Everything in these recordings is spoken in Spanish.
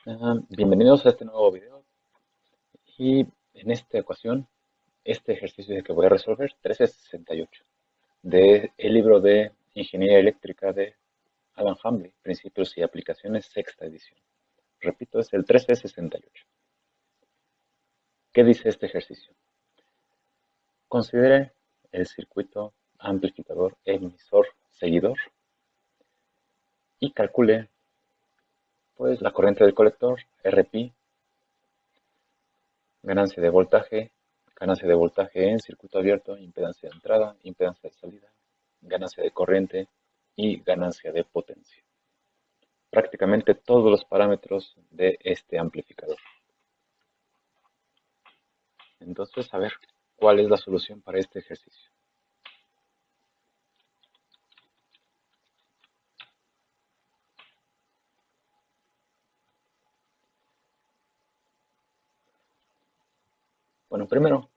Bienvenidos a este nuevo video y en esta ocasión este ejercicio que voy a resolver 1368 del libro de Ingeniería Eléctrica de Alan Hambley, Principios y Aplicaciones, sexta edición. Repito, es el 1368. ¿Qué dice este ejercicio? Considere el circuito amplificador emisor seguidor y calcule pues la corriente del colector, RP, ganancia de voltaje en circuito abierto, impedancia de entrada, impedancia de salida, ganancia de corriente y ganancia de potencia. Prácticamente todos los parámetros de este amplificador. Entonces, a ver, ¿cuál es la solución para este ejercicio? Bueno, primero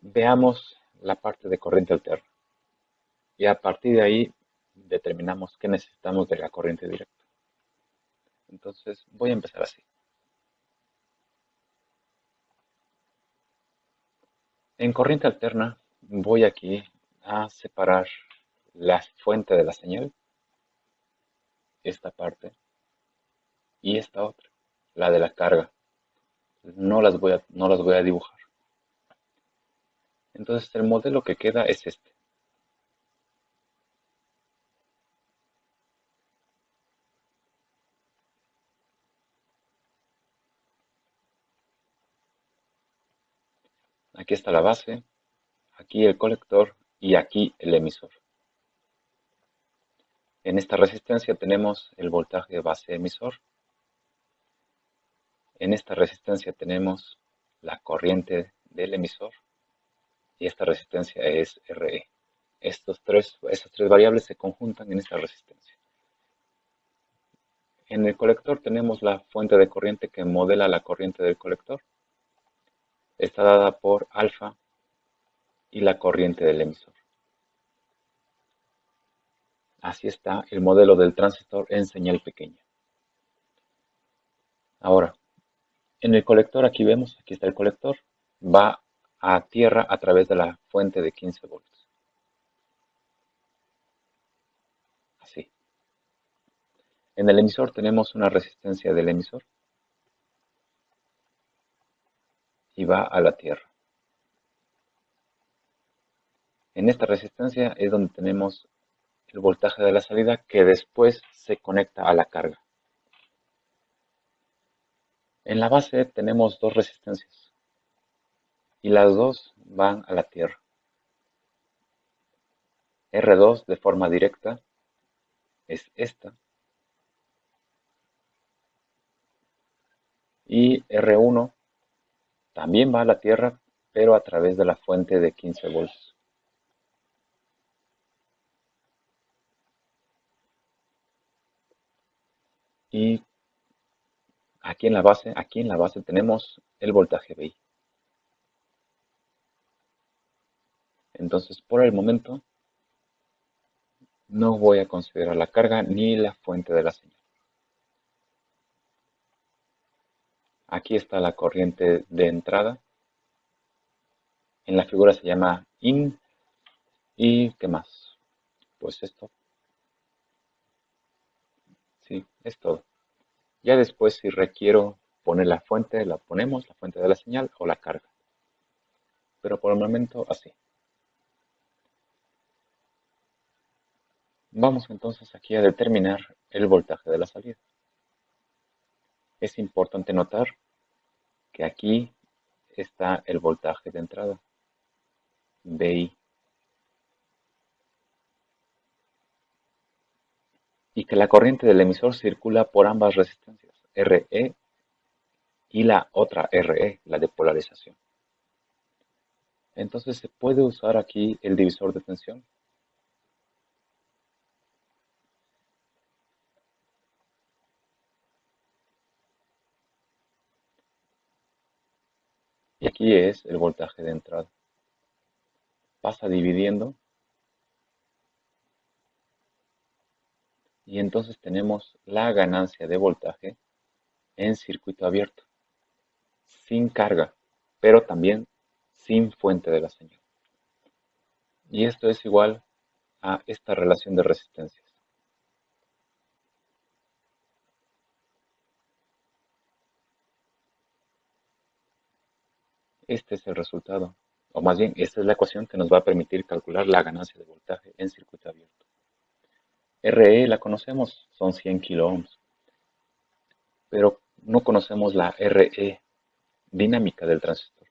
veamos la parte de corriente alterna y a partir de ahí determinamos qué necesitamos de la corriente directa. Entonces, voy a empezar así. En corriente alterna voy aquí a separar la fuente de la señal, esta parte, y esta otra, la de la carga. No las voy a dibujar. Entonces el modelo que queda es este. Aquí está la base, aquí el colector y aquí el emisor. En esta resistencia tenemos el voltaje base emisor. En esta resistencia tenemos la corriente del emisor y esta resistencia es RE. Estas tres variables se conjuntan en esta resistencia. En el colector tenemos la fuente de corriente que modela la corriente del colector. Está dada por alfa y la corriente del emisor. Así está el modelo del transistor en señal pequeña. Ahora, en el colector aquí vemos, aquí está el colector, va a tierra a través de la fuente de 15 voltios. Así. En el emisor tenemos una resistencia del emisor y va a la tierra. En esta resistencia es donde tenemos el voltaje de la salida que después se conecta a la carga. En la base tenemos dos resistencias y las dos van a la tierra. R2 de forma directa es esta y R1 también va a la tierra pero a través de la fuente de 15 voltios. Y aquí en la base tenemos el voltaje VI. Entonces, por el momento, no voy a considerar la carga ni la fuente de la señal. Aquí está la corriente de entrada. En la figura se llama IN. ¿Y qué más? Pues esto. Sí, es todo. Ya después, si requiero poner la fuente, la ponemos, la fuente de la señal o la carga. Pero por el momento, así. Vamos entonces aquí a determinar el voltaje de la salida. Es importante notar que aquí está el voltaje de entrada, VI, y que la corriente del emisor circula por ambas resistencias, RE y la otra RE, la de polarización. Entonces se puede usar aquí el divisor de tensión. Y aquí es el voltaje de entrada. Pasa dividiendo y entonces tenemos la ganancia de voltaje en circuito abierto, sin carga, pero también sin fuente de la señal. Y esto es igual a esta relación de resistencias. Este es el resultado, o más bien, esta es la ecuación que nos va a permitir calcular la ganancia de voltaje en circuito abierto. RE la conocemos, son 100 kiloohms, pero no conocemos la RE dinámica del transistor.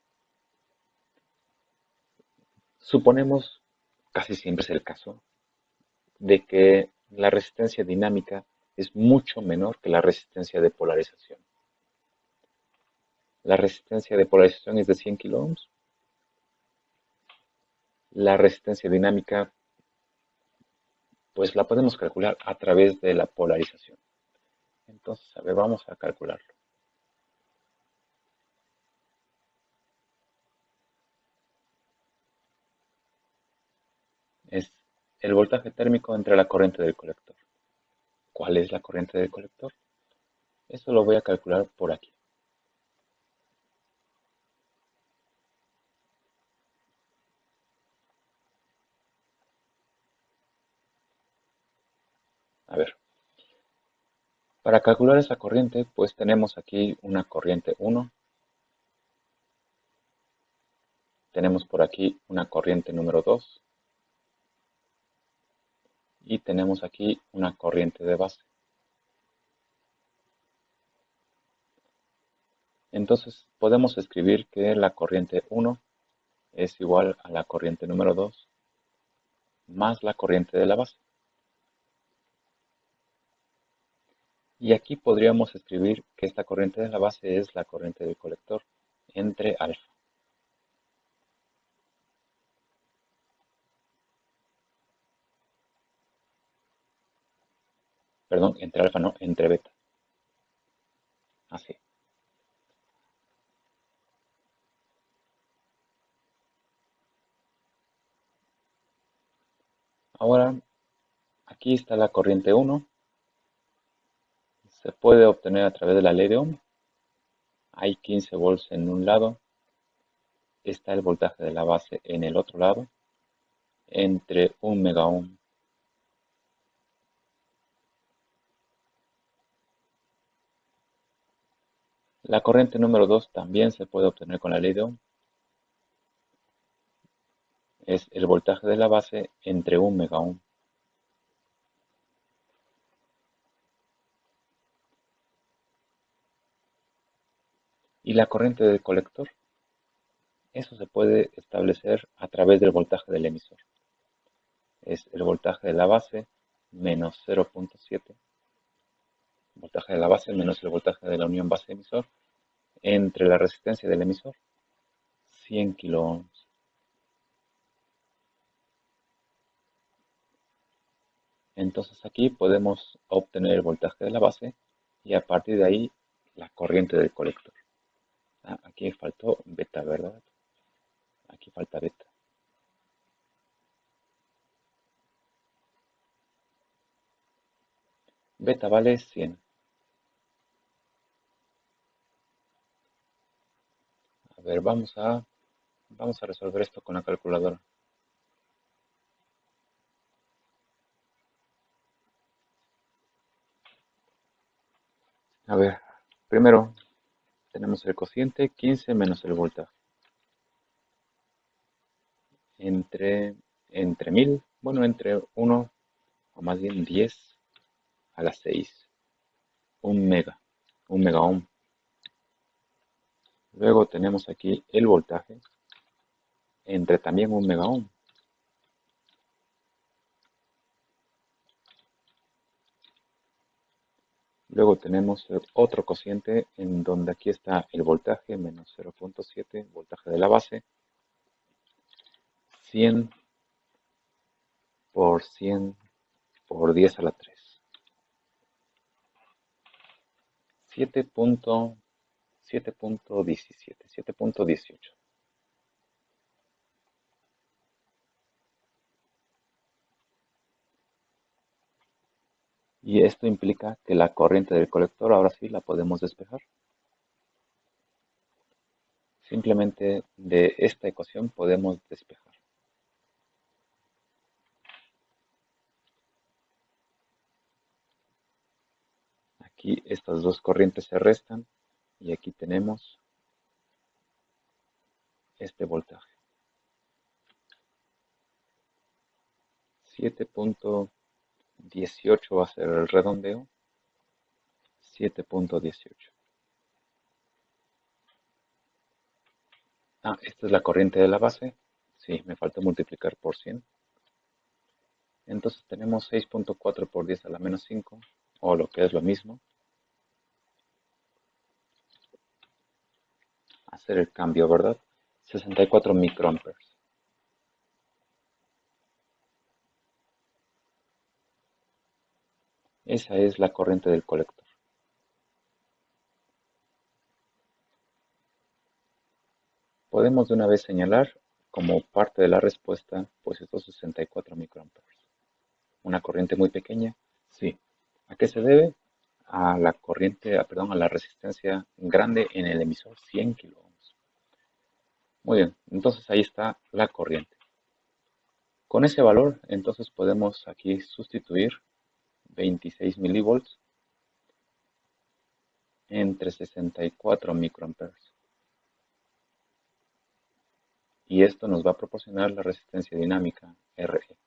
Suponemos, casi siempre es el caso, de que la resistencia dinámica es mucho menor que la resistencia de polarización. La resistencia de polarización es de 100 kiloohms. La resistencia dinámica, pues la podemos calcular a través de la polarización. Entonces, a ver, vamos a calcularlo. Es el voltaje térmico entre la corriente del colector. ¿Cuál es la corriente del colector? Eso lo voy a calcular por aquí. A ver, para calcular esa corriente, pues tenemos aquí una corriente 1, tenemos por aquí una corriente número 2 y tenemos aquí una corriente de base. Entonces podemos escribir que la corriente 1 es igual a la corriente número 2 más la corriente de la base. Y aquí podríamos escribir que esta corriente de la base es la corriente del colector entre alfa. Perdón, entre alfa no, entre beta. Así. Ahora, aquí está la corriente 1. Se puede obtener a través de la ley de Ohm. Hay 15 volts en un lado. Está el voltaje de la base en el otro lado, entre 1 megaohm. La corriente número 2 también se puede obtener con la ley de Ohm. Es el voltaje de la base entre 1 megaohm. Y la corriente del colector, eso se puede establecer a través del voltaje del emisor. Es el voltaje de la base menos 0.7, voltaje de la base menos el voltaje de la unión base-emisor, entre la resistencia del emisor, 100 kiloohms. Entonces aquí podemos obtener el voltaje de la base y a partir de ahí la corriente del colector. Aquí faltó beta, ¿verdad? Aquí falta beta. Beta vale 100. A ver, vamos a resolver esto con la calculadora. A ver, primero tenemos el cociente 15 menos el voltaje. Entre, entre 1000, bueno, entre 1 o más bien 10 a las 6. Un mega ohm. Luego tenemos aquí el voltaje entre también un mega ohm. Luego tenemos otro cociente en donde aquí está el voltaje menos 0.7, voltaje de la base, 100 por 100 por 10 a la 3. 7.17, 7.18. Y esto implica que la corriente del colector ahora sí la podemos despejar. Simplemente de esta ecuación podemos despejar. Aquí estas dos corrientes se restan y aquí tenemos este voltaje. 7.18 va a ser el redondeo. 7.18. Esta es la corriente de la base. Sí, me faltó multiplicar por 100. Entonces tenemos 6.4 por 10 a la menos 5, o lo que es lo mismo, hacer el cambio, ¿verdad? 64 microamperes. Esa es la corriente del colector. Podemos de una vez señalar como parte de la respuesta, pues estos 64 microamperes. Una corriente muy pequeña, sí. ¿A qué se debe? A la corriente, perdón, a la resistencia grande en el emisor, 100 kiloohms. Muy bien, entonces ahí está la corriente. Con ese valor, entonces podemos aquí sustituir 26 milivolts entre 64 microamperes. Y esto nos va a proporcionar la resistencia dinámica RE.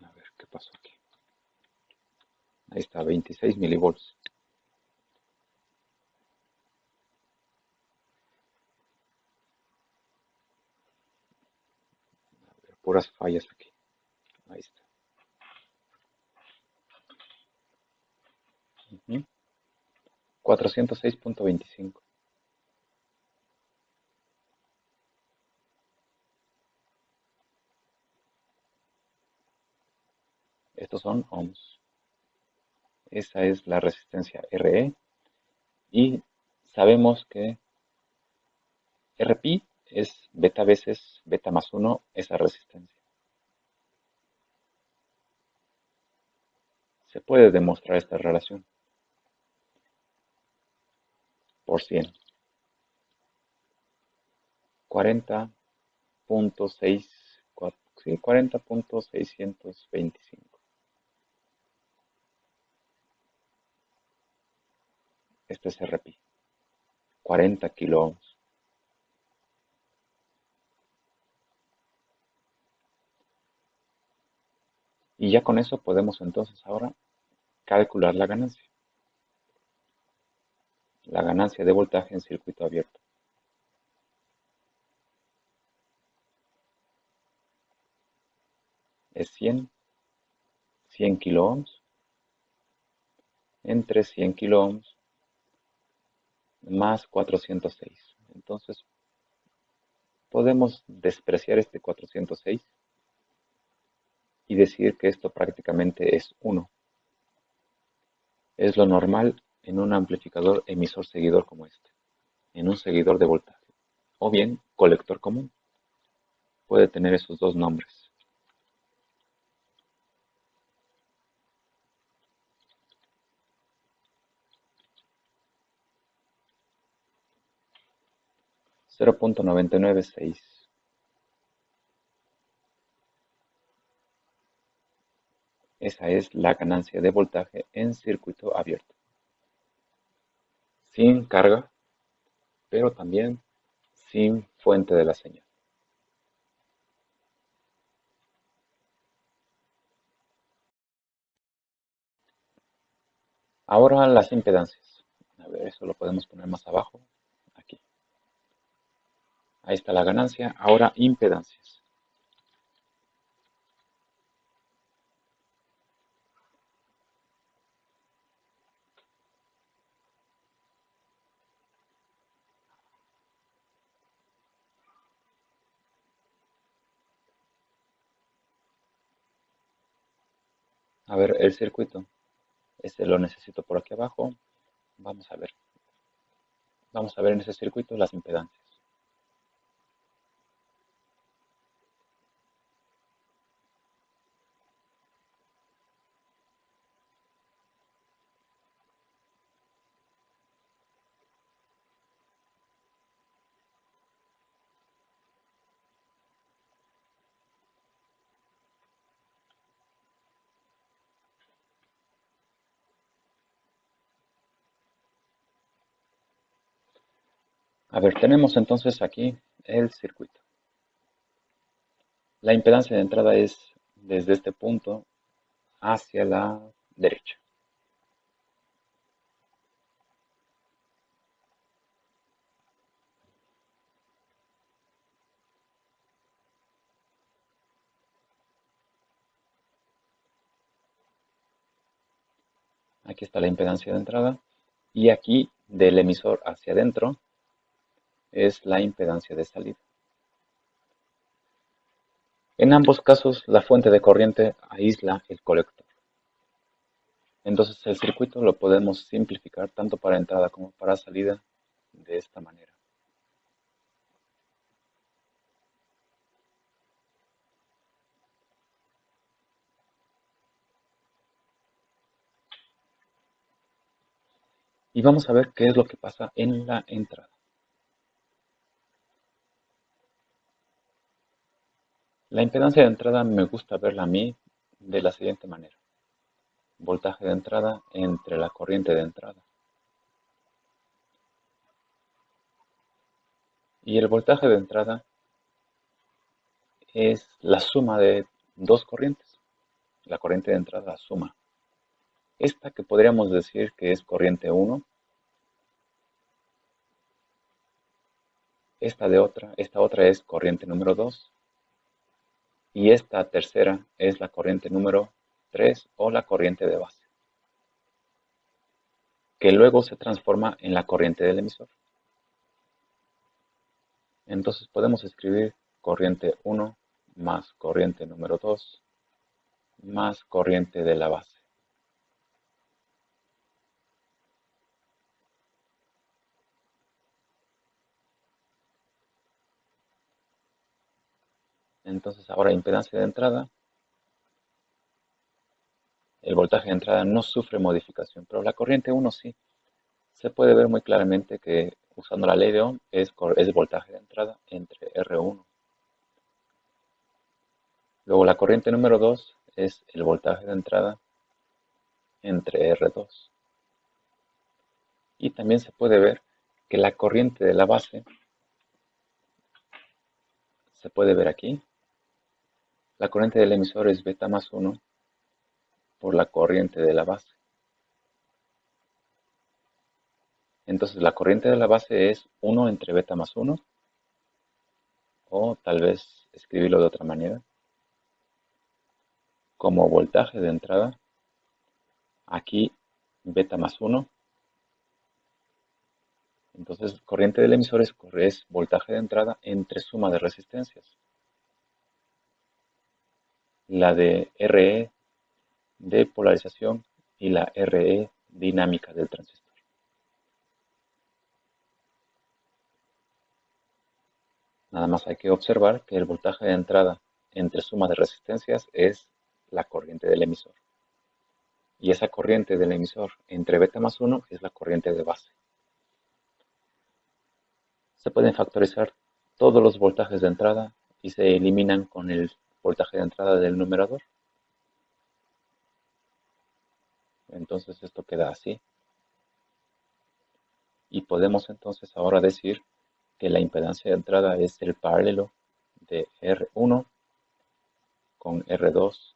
A ver qué pasó aquí. Ahí está, 26 milivolts. A ver, puras fallas aquí. Ahí está. 406.25. Estos son ohms. Esa es la resistencia RE. Y sabemos que Rpi es beta veces beta más 1 esa resistencia. Se puede demostrar esta relación por 100. 40.6, sí, 40.625. Este es Rpi. 40 kiloohms. Y ya con eso podemos entonces ahora calcular la ganancia. La ganancia de voltaje en circuito abierto. Es 100 kiloohms entre 100 kiloohms más 406. Entonces podemos despreciar este 406 y decir que esto prácticamente es 1. Es lo normal en un amplificador emisor seguidor como este, en un seguidor de voltaje, o bien colector común. Puede tener esos dos nombres. .996. Esa es la ganancia de voltaje en circuito abierto. Sin carga, pero también sin fuente de la señal. Ahora las impedancias. A ver, eso lo podemos poner más abajo. Aquí. Ahí está la ganancia. Ahora impedancias. A ver, el circuito. Este lo necesito por aquí abajo. Vamos a ver. Vamos a ver en ese circuito las impedancias. A ver, tenemos entonces aquí el circuito. La impedancia de entrada es desde este punto hacia la derecha. Aquí está la impedancia de entrada. Y aquí, del emisor hacia adentro, es la impedancia de salida. En ambos casos, la fuente de corriente aísla el colector. Entonces, el circuito lo podemos simplificar tanto para entrada como para salida de esta manera. Y vamos a ver qué es lo que pasa en la entrada. La impedancia de entrada me gusta verla a mí de la siguiente manera. Voltaje de entrada entre la corriente de entrada. Y el voltaje de entrada es la suma de dos corrientes. La corriente de entrada suma. Esta que podríamos decir que es corriente 1, esta otra es corriente número 2 y esta tercera es la corriente número 3 o la corriente de base, que luego se transforma en la corriente del emisor. Entonces podemos escribir corriente 1 más corriente número 2 más corriente de la base. Entonces ahora impedancia de entrada, el voltaje de entrada no sufre modificación, pero la corriente 1 sí. Se puede ver muy claramente que usando la ley de Ohm es voltaje de entrada entre R1. Luego la corriente número 2 es el voltaje de entrada entre R2. Y también se puede ver que la corriente de la base, se puede ver aquí, la corriente del emisor es beta más 1 por la corriente de la base. Entonces la corriente de la base es 1 entre beta más 1, o tal vez escribirlo de otra manera, como voltaje de entrada, aquí beta más 1. Entonces, corriente del emisor es voltaje de entrada entre suma de resistencias. La de RE de polarización y la RE dinámica del transistor. Nada más hay que observar que el voltaje de entrada entre suma de resistencias es la corriente del emisor. Y esa corriente del emisor entre beta más 1 es la corriente de base. Se pueden factorizar todos los voltajes de entrada y se eliminan con el voltaje de entrada del numerador. Entonces esto queda así. Y podemos entonces ahora decir que la impedancia de entrada es el paralelo de R1 con R2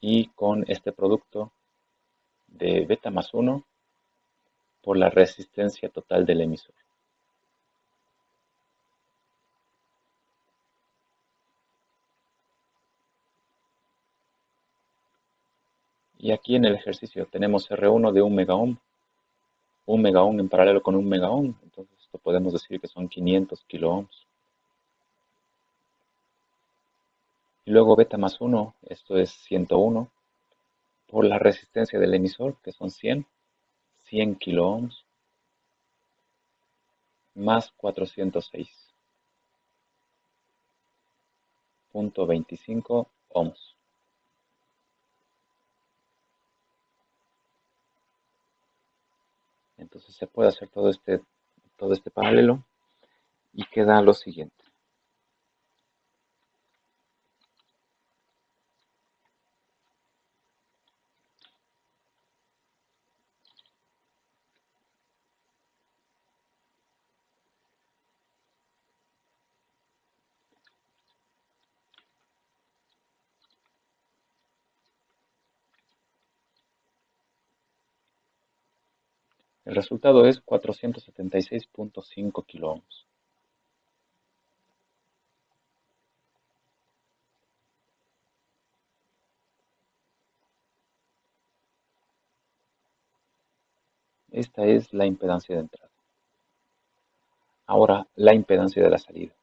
y con este producto de beta más 1 por la resistencia total del emisor. Y aquí en el ejercicio tenemos R1 de 1 megaohm, 1 megaohm en paralelo con 1 megaohm, entonces esto podemos decir que son 500 kiloohms. Y luego beta más 1, esto es 101, por la resistencia del emisor, que son 100 kilo ohms, más 406.25 ohms. Entonces se puede hacer todo este paralelo y queda lo siguiente. El resultado es 476.5 kilo ohms. Esta es la impedancia de entrada. Ahora, la impedancia de la salida.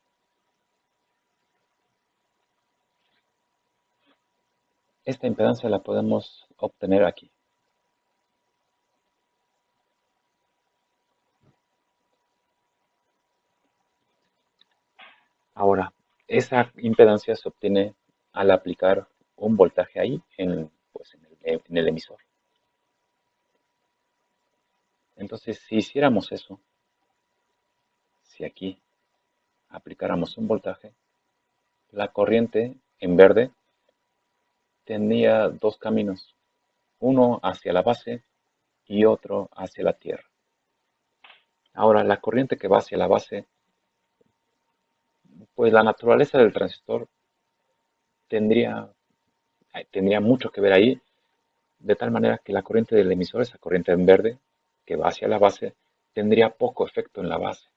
Esta impedancia la podemos obtener aquí. Ahora, esa impedancia se obtiene al aplicar un voltaje ahí en el emisor. Entonces, si hiciéramos eso, si aquí aplicáramos un voltaje, la corriente en verde tendría dos caminos, uno hacia la base y otro hacia la tierra. Ahora, la corriente que va hacia la base, pues la naturaleza del transistor tendría, tendría mucho que ver ahí, de tal manera que la corriente del emisor, esa corriente en verde que va hacia la base, tendría poco efecto en la base.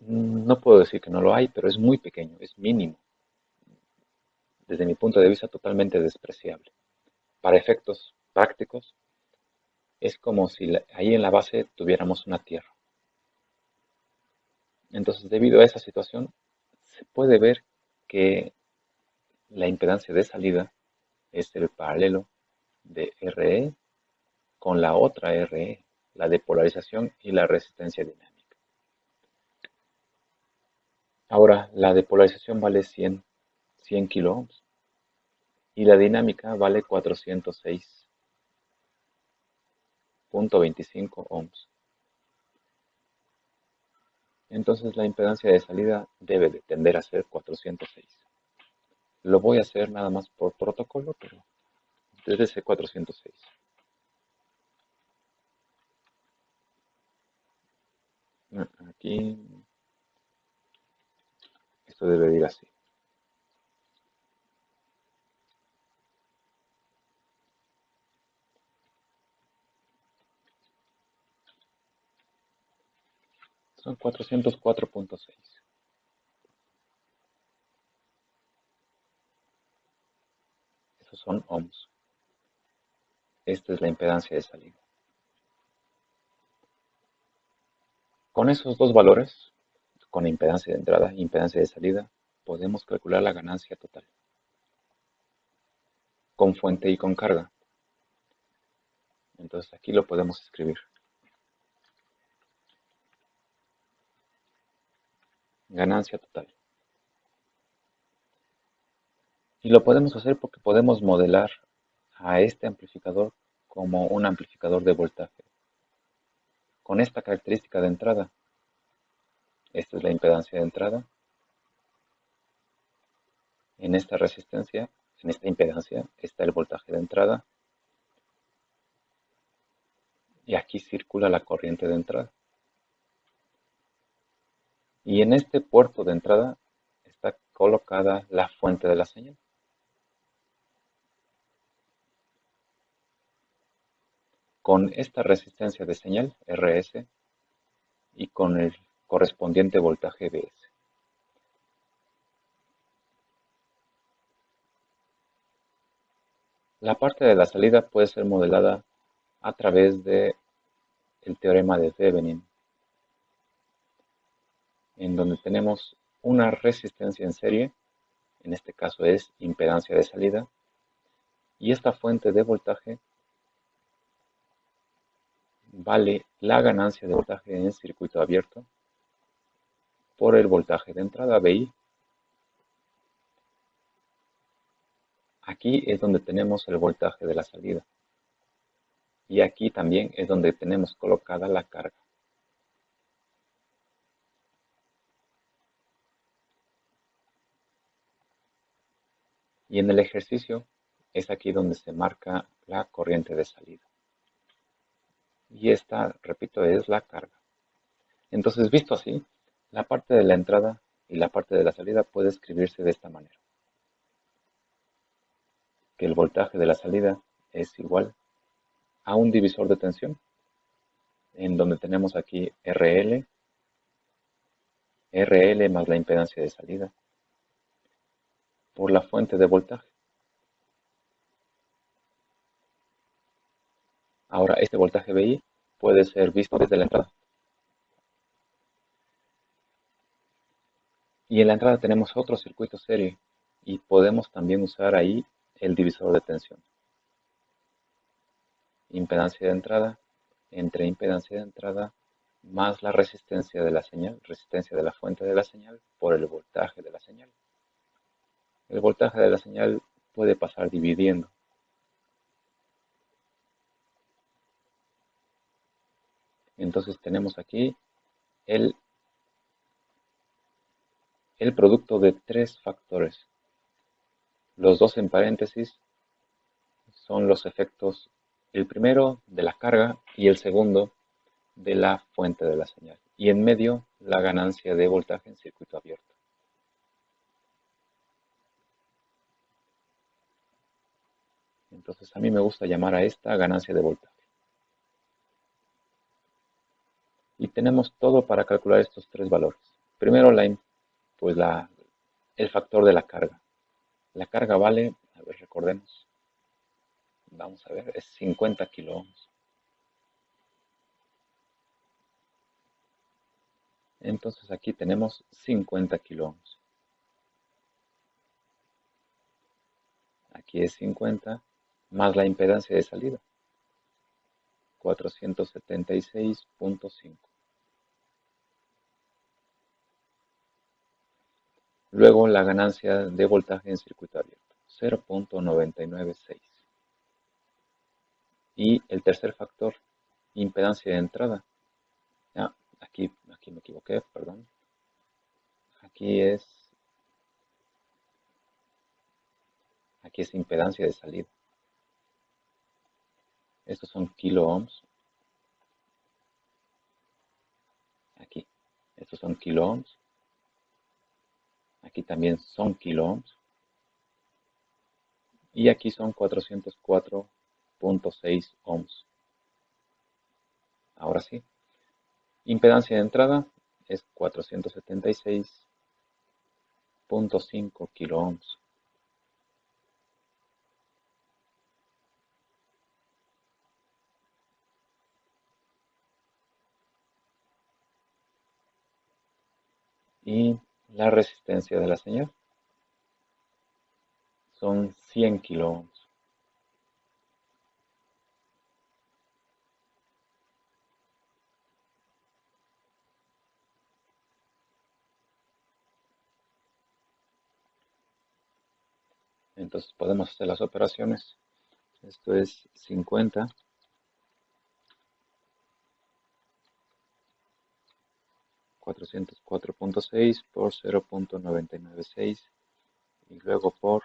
No puedo decir que no lo hay, pero es muy pequeño, es mínimo. Desde mi punto de vista, totalmente despreciable. Para efectos prácticos, es como si ahí en la base tuviéramos una tierra. Entonces, debido a esa situación, se puede ver que la impedancia de salida es el paralelo de RE con la otra RE, la de polarización y la resistencia dinámica. Ahora, la de polarización vale 100 kilo ohms y la dinámica vale 406.25 ohms. Entonces la impedancia de salida debe de tender a ser 406. Lo voy a hacer nada más por protocolo, pero debe ser 406. Aquí, esto debe ir así. Son 404.6. Esos son ohms. Esta es la impedancia de salida. Con esos dos valores, con impedancia de entrada e impedancia de salida, podemos calcular la ganancia total, con fuente y con carga. Entonces aquí lo podemos escribir. Ganancia total. Y lo podemos hacer porque podemos modelar a este amplificador como un amplificador de voltaje. Con esta característica de entrada, esta es la impedancia de entrada. En esta resistencia, en esta impedancia, está el voltaje de entrada. Y aquí circula la corriente de entrada. Y en este puerto de entrada está colocada la fuente de la señal. Con esta resistencia de señal, RS, y con el correspondiente voltaje BS. La parte de la salida puede ser modelada a través de el teorema de Thevenin, en donde tenemos una resistencia en serie, en este caso es impedancia de salida, Y esta fuente de voltaje vale la ganancia de voltaje en circuito abierto por el voltaje de entrada VI. Aquí es donde tenemos el voltaje de la salida. Y aquí también es donde tenemos colocada la carga. Y en el ejercicio es aquí donde se marca la corriente de salida. Y esta, repito, es la carga. Entonces, visto así, la parte de la entrada y la parte de la salida puede escribirse de esta manera. Que el voltaje de la salida es igual a un divisor de tensión, en donde tenemos aquí RL más la impedancia de salida, por la fuente de voltaje. Ahora, este voltaje VI puede ser visto desde la entrada. Y en la entrada tenemos otro circuito serie y podemos también usar ahí el divisor de tensión. Impedancia de entrada entre impedancia de entrada más la resistencia de la señal, resistencia de la fuente de la señal por el voltaje de la señal. El voltaje de la señal puede pasar dividiendo. Entonces tenemos aquí el producto de tres factores. Los dos en paréntesis son los efectos, el primero de la carga y el segundo de la fuente de la señal. Y en medio, la ganancia de voltaje en circuito abierto. Entonces a mí me gusta llamar a esta ganancia de voltaje. Y tenemos todo para calcular estos tres valores. Primero, pues el factor de la carga. La carga vale, a ver, recordemos, vamos a ver, es 50 kiloohms. Entonces aquí tenemos 50 kiloohms. Aquí es 50 más la impedancia de salida, 476.5. Luego la ganancia de voltaje en circuito abierto, 0.996. Y el tercer factor, impedancia de entrada. Ah, aquí me equivoqué, perdón. Aquí es impedancia de salida. Estos son kiloohms. Aquí. Estos son kiloohms. Aquí también son kiloohms. Y aquí son 404.6 ohms. Ahora sí. Impedancia de entrada es 476.5 kiloohms. Y la resistencia de la señal son 100 kiloohms. Entonces podemos hacer las operaciones. Esto es 50 404.6 por 0.996 y luego por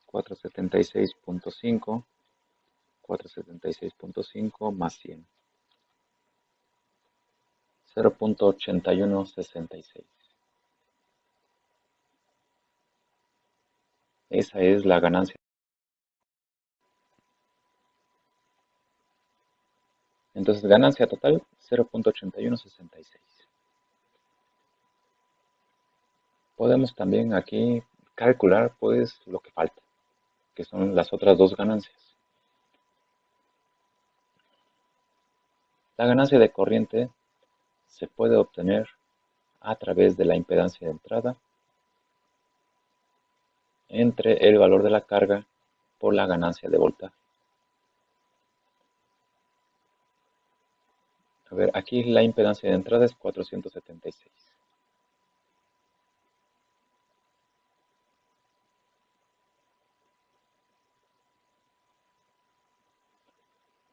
476.5 más 100, 0.8166. Esa es la ganancia. Entonces, ganancia total 0.8166. Podemos también aquí calcular pues lo que falta, que son las otras dos ganancias. La ganancia de corriente se puede obtener a través de la impedancia de entrada entre el valor de la carga por la ganancia de voltaje. A ver, aquí la impedancia de entrada es 476.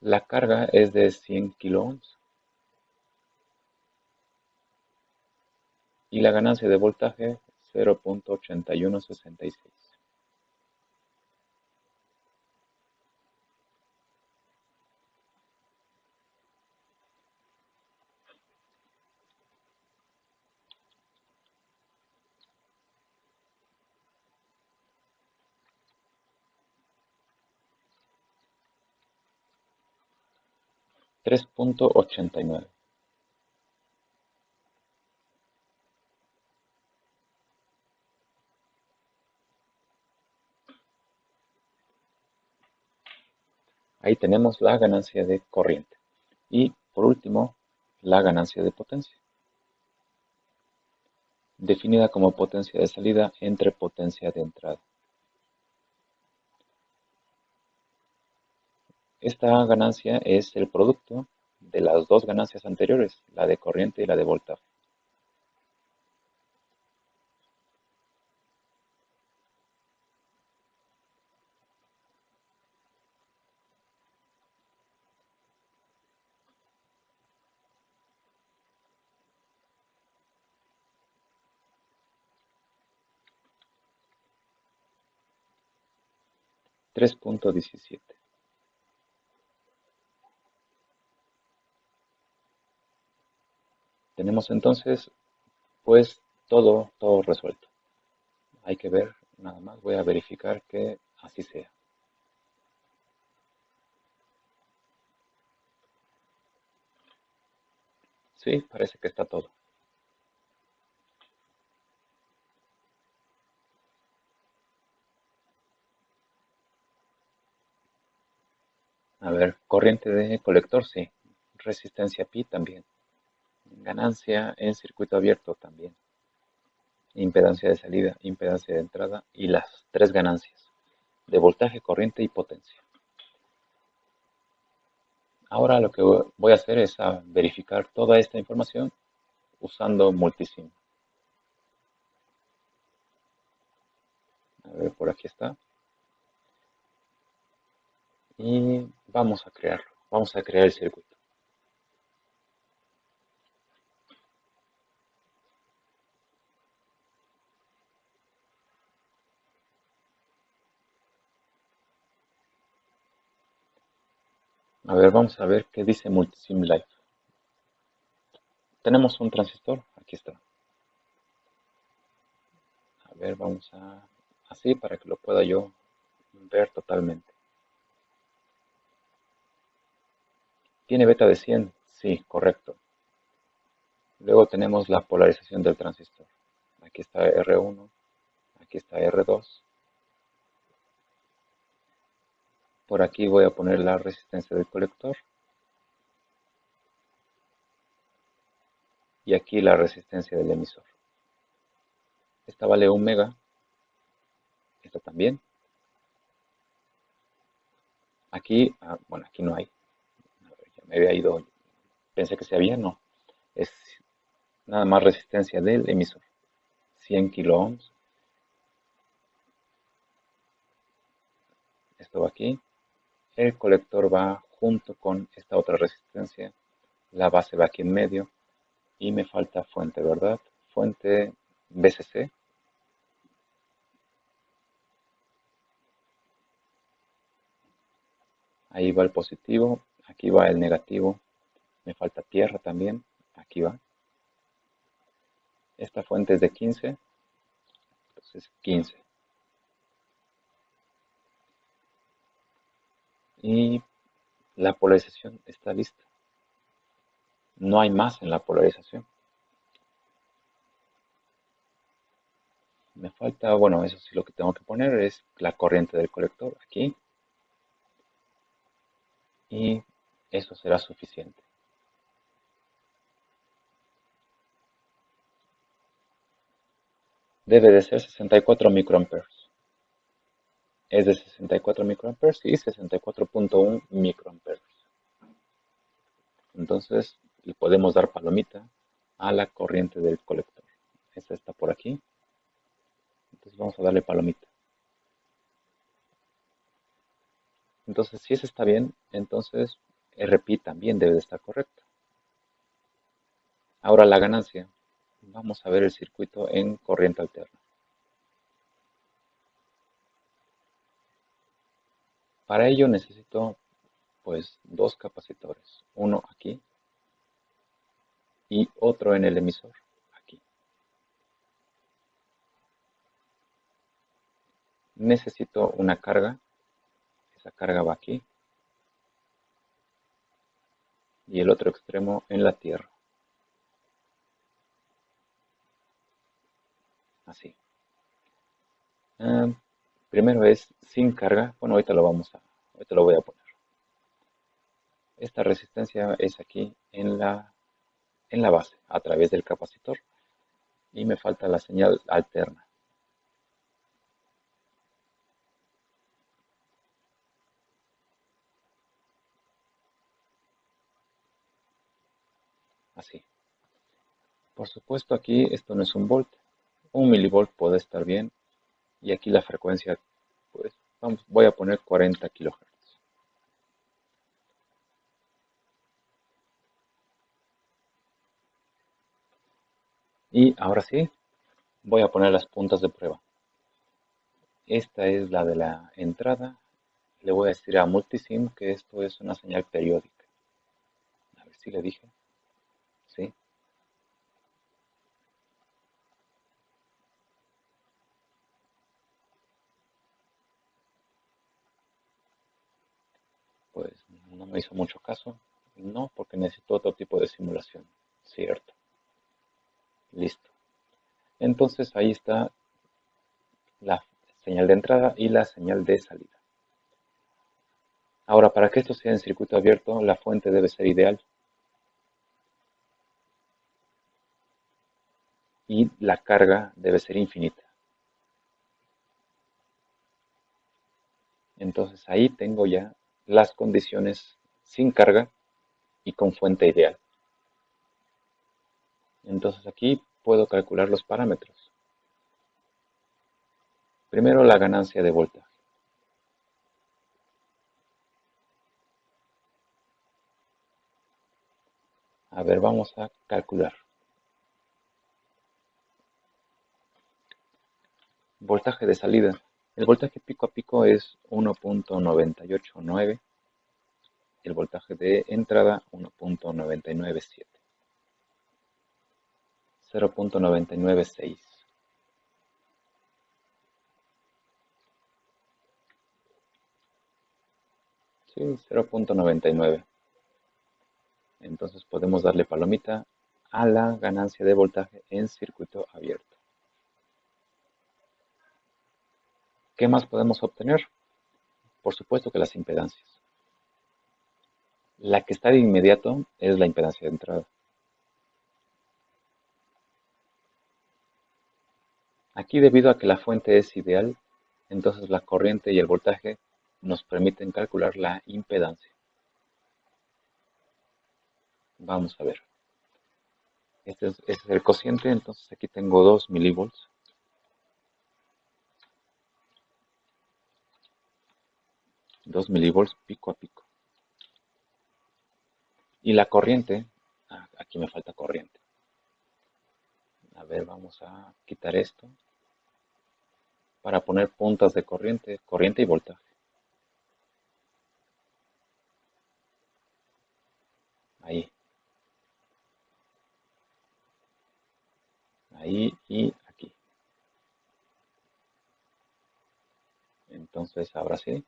La carga es de 100 kiloohms y la ganancia de voltaje 0.8166. Tres punto ochenta y nueve. Ahí tenemos la ganancia de corriente. Y por último, la ganancia de potencia, definida como potencia de salida entre potencia de entrada. Esta ganancia es el producto de las dos ganancias anteriores, la de corriente y la de voltaje. Tres punto diecisiete. Tenemos entonces, pues, todo resuelto. Hay que ver, nada más, voy a verificar que así sea. Sí, parece que está todo. A ver, corriente de colector, sí. Resistencia pi también. Ganancia en circuito abierto también. Impedancia de salida, impedancia de entrada y las tres ganancias de voltaje, corriente y potencia. Ahora lo que voy a hacer es verificar toda esta información usando Multisim. A ver, por aquí está. Y vamos a crearlo. Vamos a crear el circuito. A ver, vamos a ver qué dice Multisim Live. Tenemos un transistor. Aquí está. A ver, vamos a... así para que lo pueda yo ver totalmente. ¿Tiene beta de 100? Sí, correcto. Luego tenemos la polarización del transistor. Aquí está R1, aquí está R2. Por aquí voy a poner la resistencia del colector. Y aquí la resistencia del emisor. Esta vale 1 mega. Esta también. Aquí, bueno, aquí no hay. A ver, ya me había ido. Pensé que se había, no. Es nada más resistencia del emisor. 100 kilo ohms. Esto va aquí. El colector va junto con esta otra resistencia. La base va aquí en medio. Y me falta fuente, ¿verdad? Fuente VCC. Ahí va el positivo. Aquí va el negativo. Me falta tierra también. Aquí va. Esta fuente es de 15. Entonces 15. Y la polarización está lista. No hay más en la polarización. Me falta, bueno, eso sí lo que tengo que poner es la corriente del colector aquí. Y eso será suficiente. Debe de ser 64 microamperes. es de 64 microamperes y 64.1 microamperes. Entonces le podemos dar palomita a la corriente del colector. Esta está por aquí. Entonces vamos a darle palomita. Entonces si ese está bien, entonces RP también debe de estar correcto. Ahora la ganancia. Vamos a ver el circuito en corriente alterna. Para ello necesito pues dos capacitores. Uno aquí y otro en el emisor aquí. Necesito una carga. Esa carga va aquí. Y el otro extremo en la tierra. Así. Ah, primero es sin carga. Bueno, ahorita lo voy a poner. Esta resistencia es aquí en la base, a través del capacitor. Y me falta la señal alterna. Así. Por supuesto aquí esto no es un volt. Un milivolt puede estar bien. Y aquí la frecuencia, pues voy a poner 40 kilohertz. Y ahora sí, voy a poner las puntas de prueba. Esta es la de la entrada. Le voy a decir a Multisim que esto es una señal periódica. A ver si le dije. Sí. Pues no me hizo mucho caso. No, porque necesito otro tipo de simulación. Cierto. Listo. Entonces ahí está la señal de entrada y la señal de salida. Ahora, para que esto sea en circuito abierto, la fuente debe ser ideal y la carga debe ser infinita. Entonces ahí tengo ya las condiciones sin carga y con fuente ideal. Entonces aquí puedo calcular los parámetros. Primero la ganancia de voltaje. A ver, vamos a calcular. Voltaje de salida. El voltaje pico a pico es 1.989. El voltaje de entrada 1.997. 0.996. Sí, 0.99. Entonces podemos darle palomita a la ganancia de voltaje en circuito abierto. ¿Qué más podemos obtener? Por supuesto que las impedancias. La que está de inmediato es la impedancia de entrada. Aquí, debido a que la fuente es ideal, entonces la corriente y el voltaje nos permiten calcular la impedancia. Vamos a ver. Este es el cociente, entonces aquí tengo 2 milivolts. 2 milivolts pico a pico. Y la corriente, aquí me falta corriente. A ver, vamos a quitar esto para poner puntas de corriente, corriente y voltaje. Ahí, ahí y aquí. Entonces, ahora sí,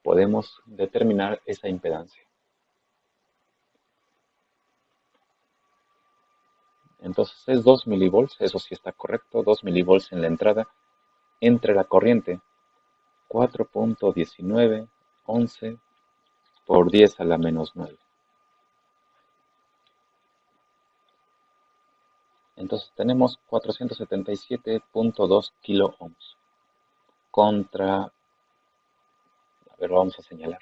podemos determinar esa impedancia. Entonces es 2 milivolts, eso sí está correcto, 2 milivolts en la entrada, entre la corriente 4.1911 por 10 a la menos 9. Entonces tenemos 477.2 kilo ohms. contra, a ver, lo vamos a señalar.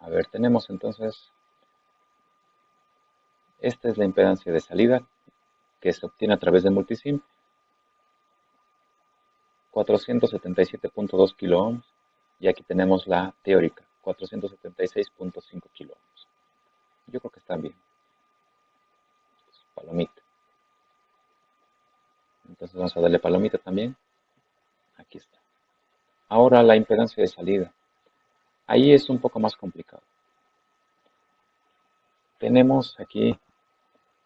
A ver, tenemos entonces, esta es la impedancia de salida que se obtiene a través de multisim, 477.2 kiloohms, y aquí tenemos la teórica, 476.5 kiloohms. Yo creo que están bien. Palomita. Entonces vamos a darle palomita también. Aquí está. Ahora la impedancia de salida. Ahí es un poco más complicado. Tenemos aquí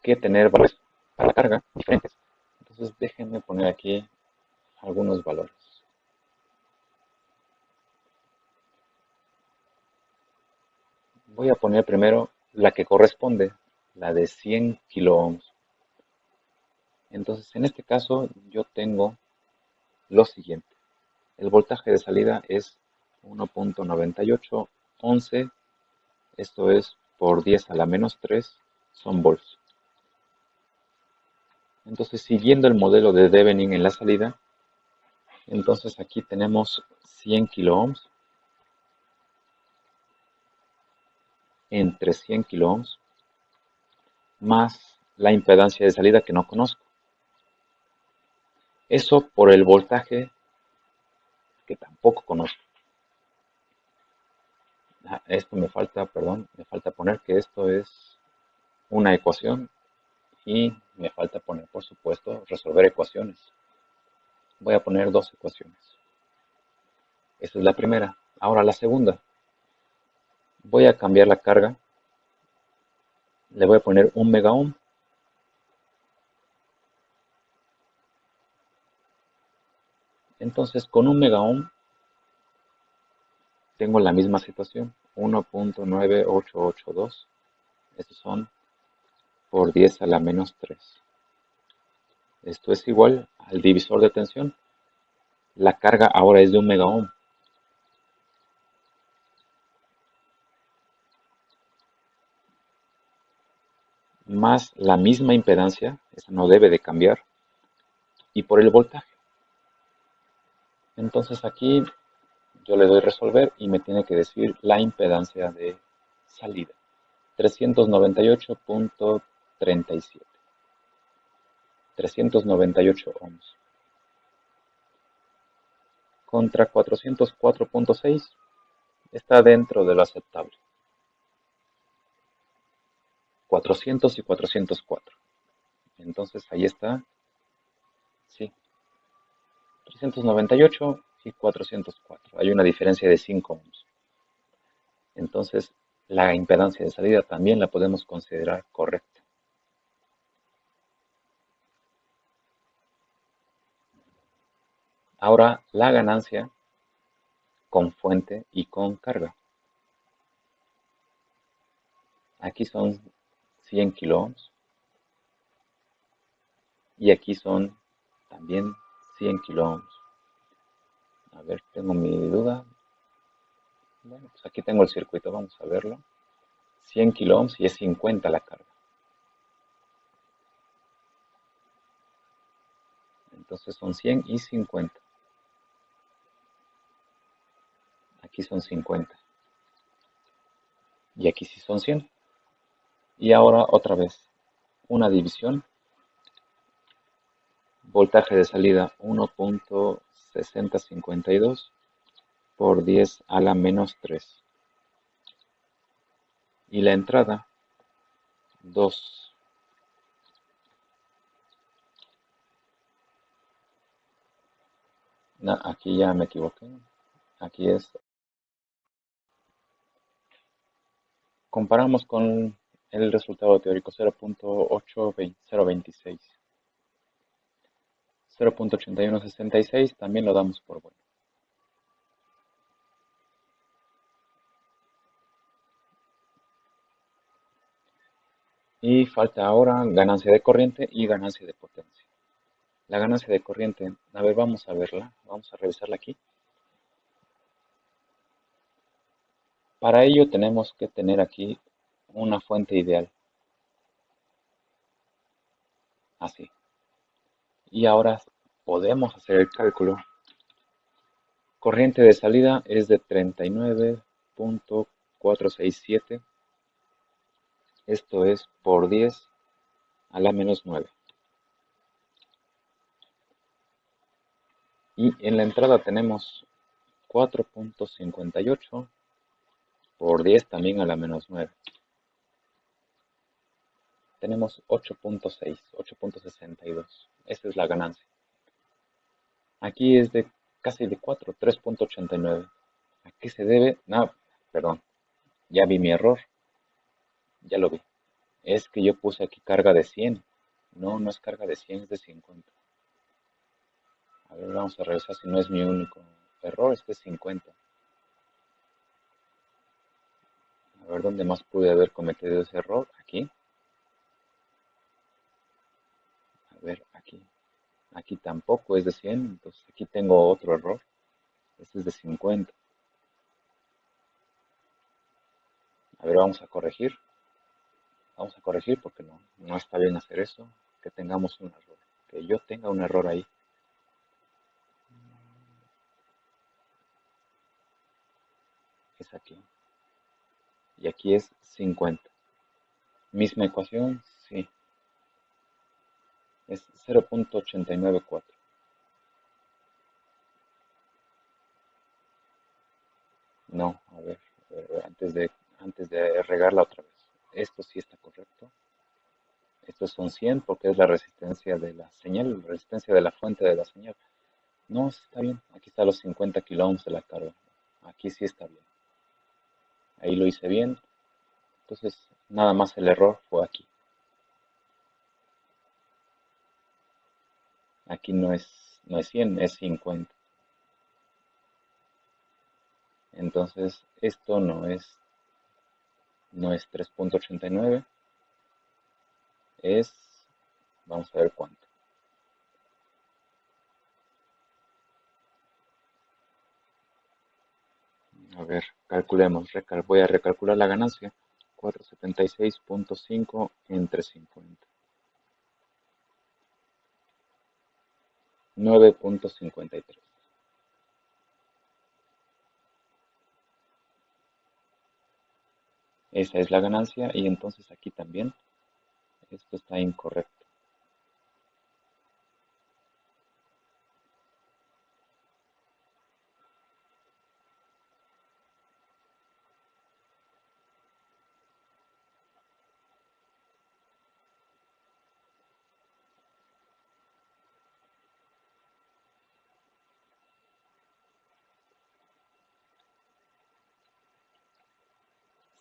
que tener valores para la carga diferentes. Entonces déjenme poner aquí algunos valores. Voy a poner primero la que corresponde, la de 100 kiloohms. Entonces en este caso yo tengo lo siguiente. El voltaje de salida es 1.9811, esto es por 10 a la menos 3, son volts. Entonces, siguiendo el modelo de Thevenin en la salida, entonces aquí tenemos 100 kiloohms entre 100 kiloohms más la impedancia de salida que no conozco. Eso por el voltaje que tampoco conozco. Esto me falta, perdón, me falta poner que esto es una ecuación y me falta poner, por supuesto, resolver ecuaciones. Voy a poner dos ecuaciones. Esta es la primera. Ahora la segunda. Voy a cambiar la carga. Le voy a poner 1 megaohm. Entonces, con 1 megaohm tengo la misma situación. 1.9882. Estos son por 10 a la menos 3. Esto es igual al divisor de tensión. La carga ahora es de 1 megaohm. Más la misma impedancia, esa no debe de cambiar, y por el voltaje. Entonces aquí yo le doy resolver y me tiene que decir la impedancia de salida. 398.37. 398 ohms. Contra 404.6 está dentro de lo aceptable. 400 y 404. Entonces ahí está. Sí. 398 y 404. Hay una diferencia de 5 ohms. Entonces la impedancia de salida también la podemos considerar correcta. Ahora la ganancia con fuente y con carga. Aquí son 100 kiloohms y aquí son también 100 kiloohms. A ver, tengo mi duda. Bueno, pues aquí tengo el circuito, vamos a verlo. 100 kiloohms y es 50 la carga. Entonces son 100 y 50. Aquí son 50. Y aquí sí son 100. Y ahora otra vez, una división. Voltaje de salida 1.6052 por 10 a la menos 3. Y la entrada 2. No, aquí ya me equivoqué. Aquí es. Comparamos con el resultado teórico 0.026. 0.8166 también lo damos por bueno. Y falta ahora ganancia de corriente y ganancia de potencia. La ganancia de corriente, a ver, vamos a verla, vamos a revisarla aquí. Para ello tenemos que tener aquí una fuente ideal, así. Y ahora podemos hacer el cálculo. Corriente de salida es de 39.467. Esto es por 10 a la menos 9. Y en la entrada tenemos 4.58 por 10 también a la menos 9. Tenemos 8.6, 8.62. Esa es la ganancia. Aquí es de casi de 4, 3.89. ¿A qué se debe? No, perdón, ya vi mi error, ya lo vi. Es que yo puse aquí carga de 100. No, no es carga de 100, es de 50. A ver, vamos a revisar si no es mi único error, este es 50. A ver, ¿dónde más pude haber cometido ese error? Aquí. A ver, aquí. Aquí tampoco es de 100, entonces aquí tengo otro error. Este es de 50. A ver, vamos a corregir. Vamos a corregir porque no está bien hacer eso. Que tengamos un error. Que yo tenga un error ahí. Es aquí. Y aquí es 50. Misma ecuación, sí. Es 0.894. No, a ver, antes de regarla otra vez. Esto sí está correcto. Estos son 100 porque es la resistencia de la señal, la resistencia de la fuente de la señal. No, está bien. Aquí está los 50 kilo ohms de la carga. Aquí sí está bien. Ahí lo hice bien. Entonces, nada más el error fue aquí. Aquí no es 100, es 50. Entonces, esto no es 3.89, es, vamos a ver cuánto. A ver, calculemos, voy a recalcular la ganancia. 476.5 entre 50. 9.53. Esa es la ganancia y entonces aquí también esto está incorrecto.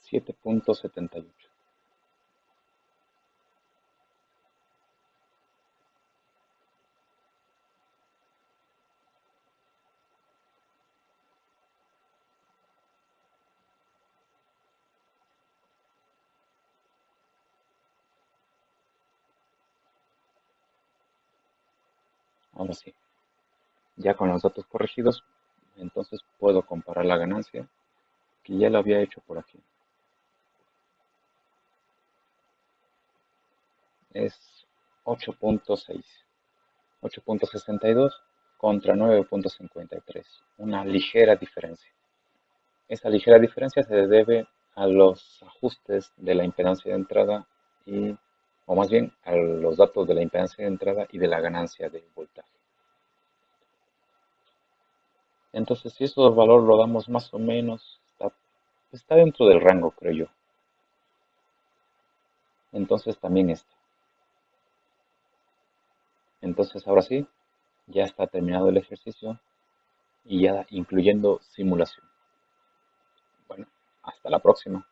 Siete punto setenta y ocho. Ahora sí, ya con los datos corregidos, entonces puedo comparar la ganancia, que ya lo había hecho por aquí. Es 8.6, 8.62 contra 9.53, una ligera diferencia. Esa ligera diferencia se debe a los ajustes de la impedancia de entrada o más bien a los datos de la impedancia de entrada y de la ganancia de voltaje. Entonces, si ese valor lo damos más o menos, está dentro del rango, creo yo. Entonces también está. Entonces, ahora sí, ya está terminado el ejercicio y ya incluyendo simulación. Bueno, hasta la próxima.